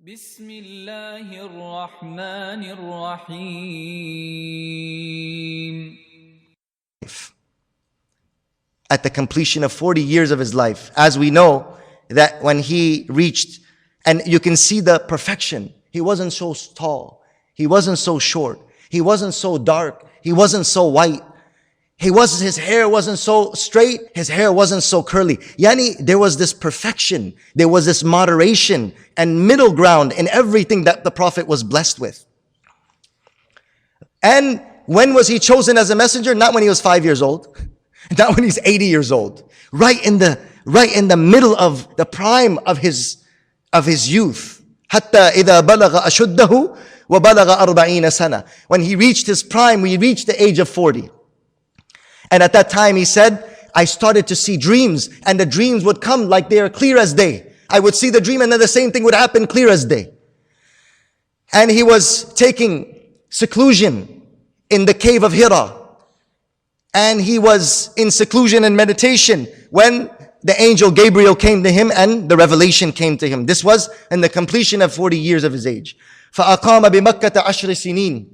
بسم الله الرحمن الرحيم. At the completion of 40 years of his life, as we know that when he reached, and you can see the perfection, he wasn't so tall, he wasn't so short, he wasn't so dark, he wasn't so white, his hair wasn't so straight, his hair wasn't so curly. Yani, there was this perfection, there was this moderation and middle ground in everything that the Prophet was blessed with. And when was he chosen as a messenger? Not when he was 5 years old, not when he's 80 years old. Right in the middle of the prime of his youth. حتى إذا بلغ أشده وبلغ 40 سنة. When he reached his prime, we reached the age of 40. And at that time he said, I started to see dreams, and the dreams would come like they are clear as day. I would see the dream and then the same thing would happen clear as day. And he was taking seclusion in the cave of Hira. And he was in seclusion and meditation when the angel Gabriel came to him and the revelation came to him. This was in the completion of 40 years of his age. فَأَقَامَ بِمَكَّةَ عَشْرِ سِنِينَ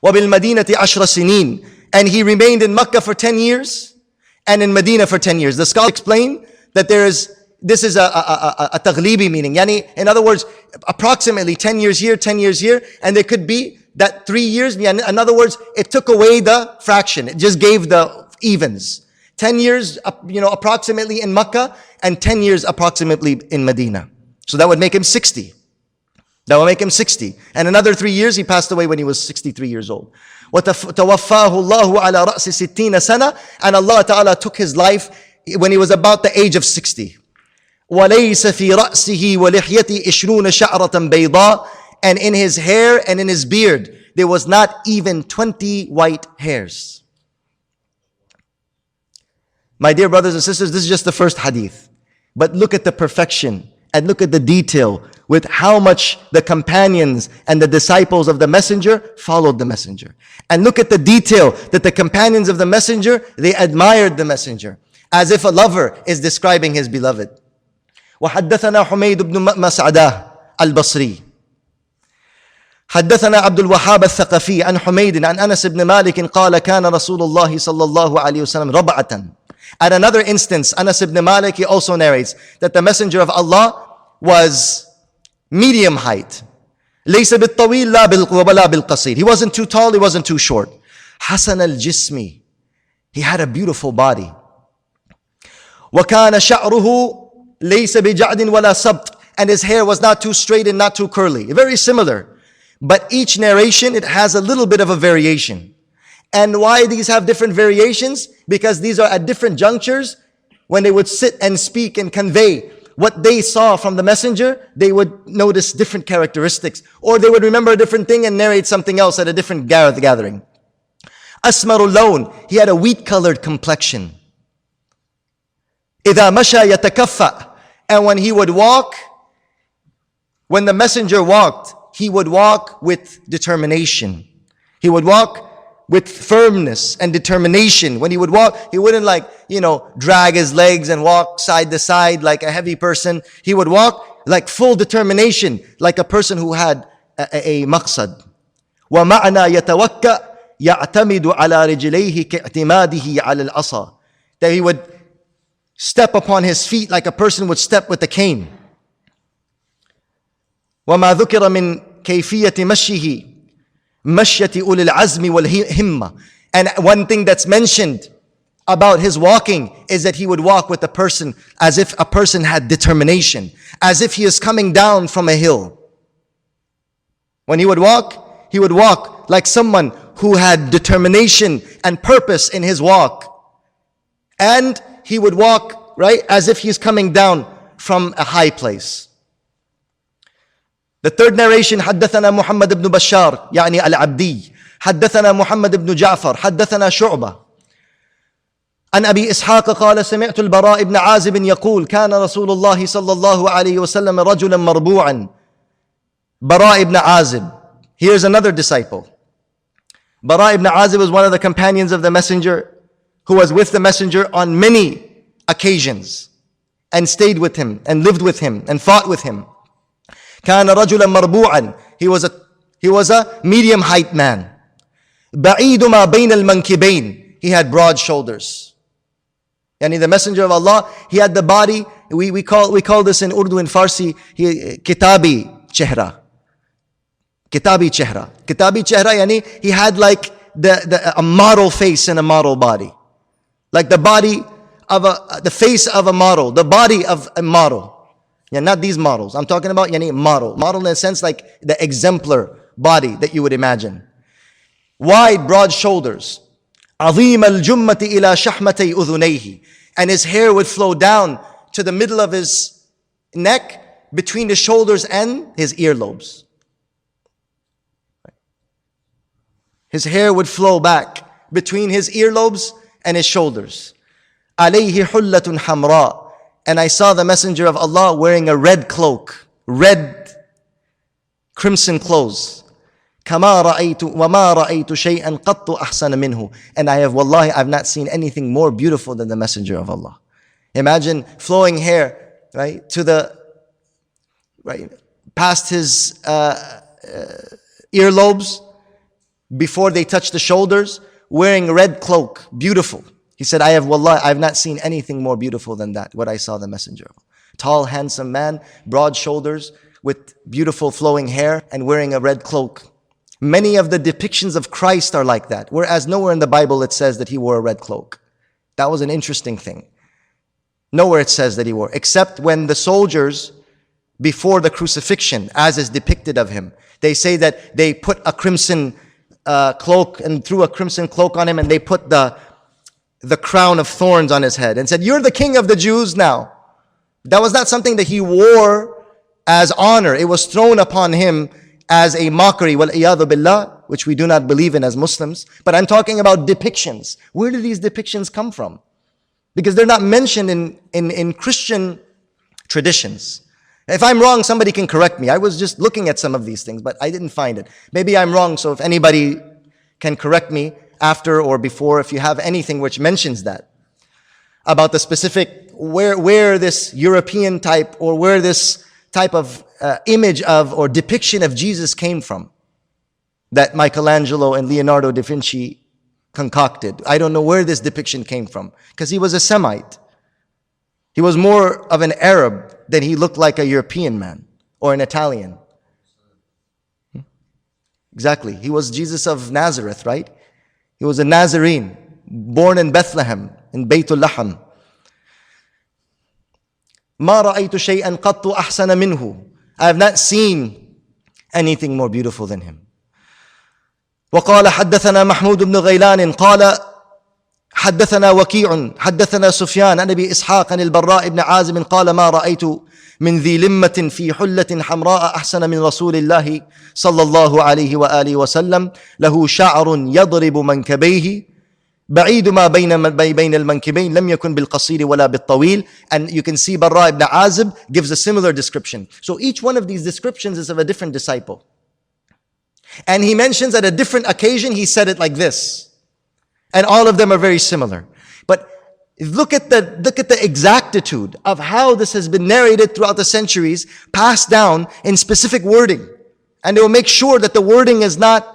وَبِالْمَدِينَةِ عَشْرَ سِنِينَ. And he remained in Makkah for 10 years and in Medina for 10 years. The scholars explain that this is a taghlibi meaning. Yani, in other words, approximately 10 years here, 10 years here, and there could be that 3 years. In other words, it took away the fraction. It just gave the evens. 10 years, approximately in Makkah, and 10 years approximately in Medina. So that would make him 60. That will make him 60. And another 3 years, he passed away when he was 63 years old. وَتَوَفَّاهُ اللَّهُ عَلَى رَأْسِ 60 سَنَةً. And Allah Ta'ala took his life when he was about the age of 60. وَلَيْسَ فِي رَأْسِهِ وَلِحْيَتِهِ 20 شَعْرَةً بَيْضَاءَ. And in his hair and in his beard, there was not even 20 white hairs. My dear brothers and sisters, this is just the first hadith. But look at the perfection and look at the detail with how much the companions and the disciples of the messenger followed the messenger. And look at the detail that the companions of the messenger, they admired the messenger, as if a lover is describing his beloved. وحدثنا حميد بن مسعدة البصري حدثنا عبد الوهاب الثقفي عن حميد عن أنس بن مالك قال كان رسول الله صلى الله عليه وسلم ربعة. At another instance, Anas ibn Malik, he also narrates that the messenger of Allah was medium height. ليس بالطويل ولا بالقصير. He wasn't too tall, he wasn't too short. حسن الجسم. He had a beautiful body. وكان شعره ليس بجعد ولا سبط. And his hair was not too straight and not too curly. Very similar. But each narration, it has a little bit of a variation. And why these have different variations? Because these are at different junctures. When they would sit and speak and convey what they saw from the messenger, they would notice different characteristics. Or they would remember a different thing and narrate something else at a different gathering. Asmarul lawn. He had a wheat-colored complexion. إِذَا مَشَى يَتَكَفَّأ. And when he would walk, when the messenger walked, he would walk with determination. He would walk with firmness and determination. When he would walk, he wouldn't drag his legs and walk side to side like a heavy person. He would walk like full determination, like a person who had a maqsad. وَمَعْنَا يَتَوَكَّأ يَعْتَمِدُ عَلَى رِجِلَيْهِ كَاعْتِمَادِهِ عَلى الْعَصَى. That he would step upon his feet like a person would step with a cane. وَمَا ذُكِرَ مِنْ كَيْفِيَّةِ مَشْيِهِ مَشْيَةِ أُولِي الْعَزْمِ وَالْهِمَّةِ. And one thing that's mentioned about his walking is that he would walk with a person as if a person had determination, as if he is coming down from a hill. When he would walk like someone who had determination and purpose in his walk. And he would walk, as if he's coming down from a high place. The third narration, حدثنا محمد بن بشار يعني العبدي حدثنا محمد بن جعفر حدثنا شعبة عن أبي إسحاق قال سمعت البراء بن عازب يقول كان رسول الله صلى الله عليه وسلم رجلا مربوعا. Bara ibn Azib. Here's another disciple. Bara ibn Azib was one of the companions of the messenger who was with the messenger on many occasions and stayed with him and lived with him and fought with him. كان رجلا مربوعا. He was a medium height man. بعيد ما بين المنكبين. He had broad shoulders. Yani the messenger of Allah, he had the body, we call this in Urdu and Farsi, kitabi chehra. Kitabi chehra. Kitabi chehra, yani he had like a model face and a model body. Like the body of the face of a model, the body of a model. Yeah, not these models. I'm talking about yani model. Model in a sense like the exemplar body that you would imagine. Wide, broad shoulders. عظيم الجمة إلى شحمتي أذنيه. And his hair would flow down to the middle of his neck, between his shoulders and his earlobes. His hair would flow back between his earlobes and his shoulders. عليه حلة حمراء. And I saw the messenger of Allah wearing a red cloak, red crimson clothes. كما رأيت وما رأيت شيئا قط أحسن منه. And wallahi, I've not seen anything more beautiful than the messenger of Allah. Imagine flowing hair, right, past his earlobes, before they touch the shoulders, wearing a red cloak, beautiful. He said, wallahi, I've not seen anything more beautiful than that, what I saw the messenger of Allah. Tall, handsome man, broad shoulders, with beautiful flowing hair, and wearing a red cloak. Many of the depictions of Christ are like that, whereas nowhere in the Bible it says that he wore a red cloak. That was an interesting thing. Nowhere it says that he wore, except when the soldiers, before the crucifixion, as is depicted of him, they say that they put a crimson cloak and threw a crimson cloak on him, and they put the crown of thorns on his head and said, "You're the king of the Jews now." That was not something that he wore as honor. It was thrown upon him as a mockery, wal-iyadhu billah, which we do not believe in as Muslims. But I'm talking about depictions. Where do these depictions come from? Because they're not mentioned in Christian traditions. If I'm wrong, somebody can correct me. I was just looking at some of these things, but I didn't find it. Maybe I'm wrong, so if anybody can correct me after or before, if you have anything which mentions that, about the specific, where this European type, or where this type of image of or depiction of Jesus came from, that Michelangelo and Leonardo da Vinci concocted. I don't know where this depiction came from, because he was a Semite. He was more of an Arab than he looked like a European man or an Italian. Exactly. He was Jesus of Nazareth, right? He was a Nazarene, born in Bethlehem, in Baytul Laham. ما رأيت شيئا قط أحسن منه. I have not seen anything more beautiful than him. وقال حدثنا محمود بن غيلان قال حدثنا وكيع حدثنا سفيان عن ابي اسحاق عن البراء بن عازب قال ما رأيت من ذي لمة في حلة حمراء أحسن من رسول الله صلى الله عليه وآله وسلم له شعر يضرب منكبيه بعيد ما بين المنكبين لم يكن بالقصير ولا بالطويل. And you can see Barra ibn Azib gives a similar description. So each one of these descriptions is of a different disciple. And he mentions at a different occasion, he said it like this. And all of them are very similar. But look at the exactitude of how this has been narrated throughout the centuries, passed down in specific wording. And they will make sure that the wording is not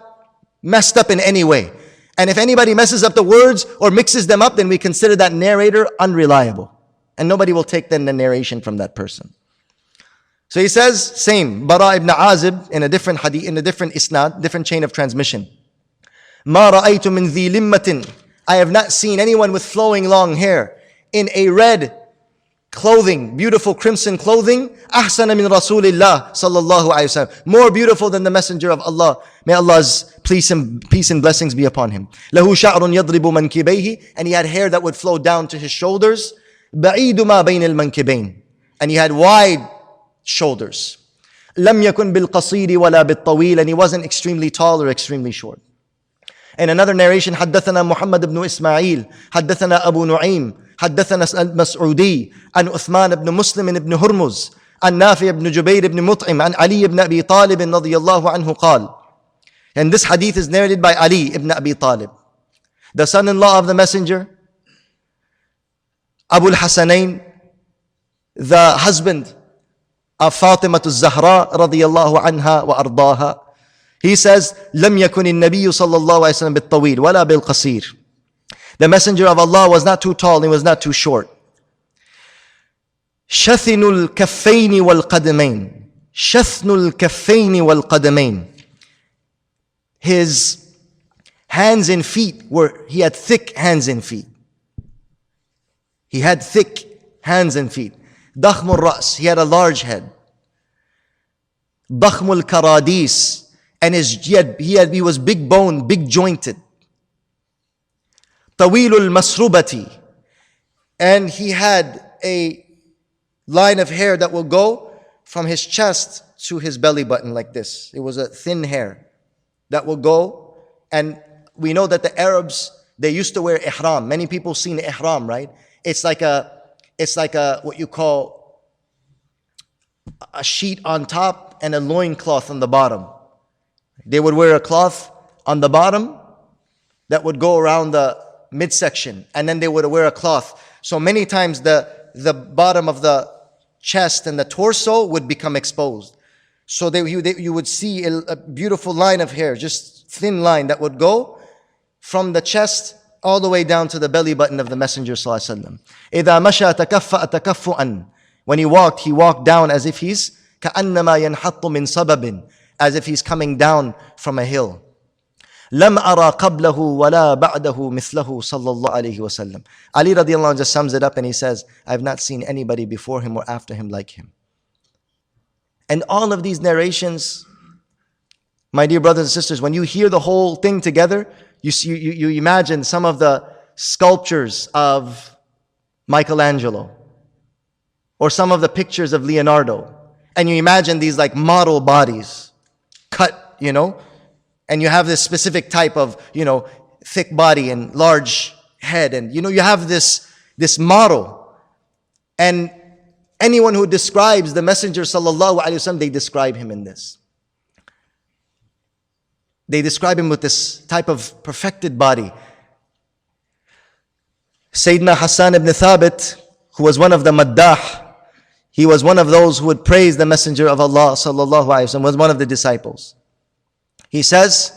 messed up in any way. And if anybody messes up the words or mixes them up, then we consider that narrator unreliable. And nobody will take then the narration from that person. So he says, same, Bara ibn Azib in a different hadith, in a different isnad, different chain of transmission. ما رأيت من ذي لمة. I have not seen anyone with flowing long hair in a red clothing, beautiful crimson clothing, أحسن من رسول الله صلى الله عليه وسلم. More beautiful than the messenger of Allah. May Allah's peace and blessings be upon him. له شعر يضرب منكبيه. And he had hair that would flow down to his shoulders. بعيد ما بين المنكبين. And he had wide shoulders. لم يكن بالقصير ولا بالطويل. And he wasn't extremely tall or extremely short. In another narration, حدثنا محمد بن إسماعيل حدثنا أبو نعيم حدثنا المسعودي عن عثمان بن مسلم بن هرمز عن نافع بن جبير بن مطعم عن علي بن أبي طالب رضي الله عنه قال. And this hadith is narrated by Ali ibn Abi Talib, the son-in-law of the messenger, Abu al-Hasanain, the husband of Fatimah al-Zahra radiyallahu anha wa ardaha. He says, لم يكن النبي صلى الله عليه وسلم بالطويل ولا بالقصير. The messenger of Allah was not too tall, he was not too short. شثن الكفين والقدمين. شثن الكفين والقدمين. His hands and feet he had thick hands and feet. He had thick hands and feet. ضخم الرأس, he had a large head. ضخم الكراديس, and he was big boned, big jointed. طويل المسربة, and he had a line of hair that will go from his chest to his belly button like this. It was a thin hair that will go, and we know that the Arabs, they used to wear ihram. Many people seen ihram, right? It's like a what you call a sheet on top and a loincloth on the bottom. They would wear a cloth on the bottom that would go around the midsection, and then they would wear a cloth. So many times the bottom of the chest and the torso would become exposed. So you would see a beautiful line of hair, just thin line that would go from the chest all the way down to the belly button of the Messenger ﷺ. إِذَا مَشَى تَكَفَّأَ تَكَفُّأً. When he walked down as if he's كَأَنَّمَا يَنْحَطُّ مِنْ صَبَبٍ, as if he's coming down from a hill. لَمْ أَرَى قَبْلَهُ وَلَا بَعْدَهُ مِثْلَهُ صَلَّى اللَّهُ عَلَيْهِ وَسَلَّمَ. Ali radiallahu anhu just sums it up and he says, I have not seen anybody before him or after him like him. And all of these narrations, my dear brothers and sisters, when you hear the whole thing together, you imagine some of the sculptures of Michelangelo or some of the pictures of Leonardo, and you imagine these like model bodies cut, and you have this specific type of, thick body and large head, and you have this model. And anyone who describes the Messenger sallallahu alaihi wasallam, they describe him in this. They describe him with this type of perfected body. Sayyidina Hassan ibn Thabit, who was one of the maddah, he was one of those who would praise the Messenger of Allah sallallahu alaihi wasallam, was one of the disciples. He says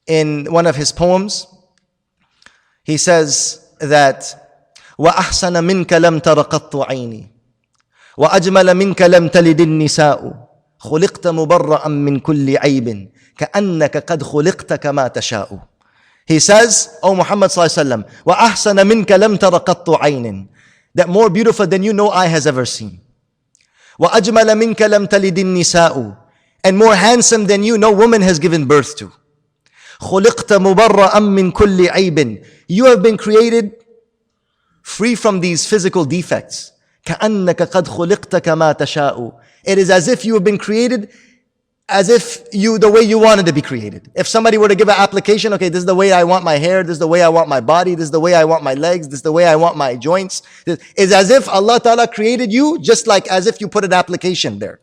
in one of his poems, he says that وَأَحْسَنَ مِنْكَ لَمْ تَرَ قَطُّ عَيْنِي وَأَجْمَلَ مِنْكَ لَمْ تَلِدِ النِّسَاءُ خُلِقْتَ مُبَرَّأً مِنْ كُلِّ عَيْبٍ كَأَنَّكَ قَدْ خُلِقْتَ كَمَا تَشَاءُ. He says, O Muhammad sallallahu alaihi wasallam, وَأَحْسَنَ مِنْكَ لَمْ تَرَ قَطُّ عَيْنٍ, that more beautiful than no eye has ever seen. وَأَجْمَلَ مِنْكَ لَمْ تَلِدِ النِّسَاءُ, and more handsome than no woman has given birth to. خُلِقْتَ مُبَرَّأً مِنْ كُلِّ عَيْبٍ, you have been created free from these physical defects. كَأَنَّكَ قَدْ خُلِقْتَ كَمَا تَشَاءُ, it is as if you have been created as if the way you wanted to be created. If somebody were to give an application, okay, this is the way I want my hair, this is the way I want my body, this is the way I want my legs, this is the way I want my joints. It's as if Allah Ta'ala created you just like as if you put an application there.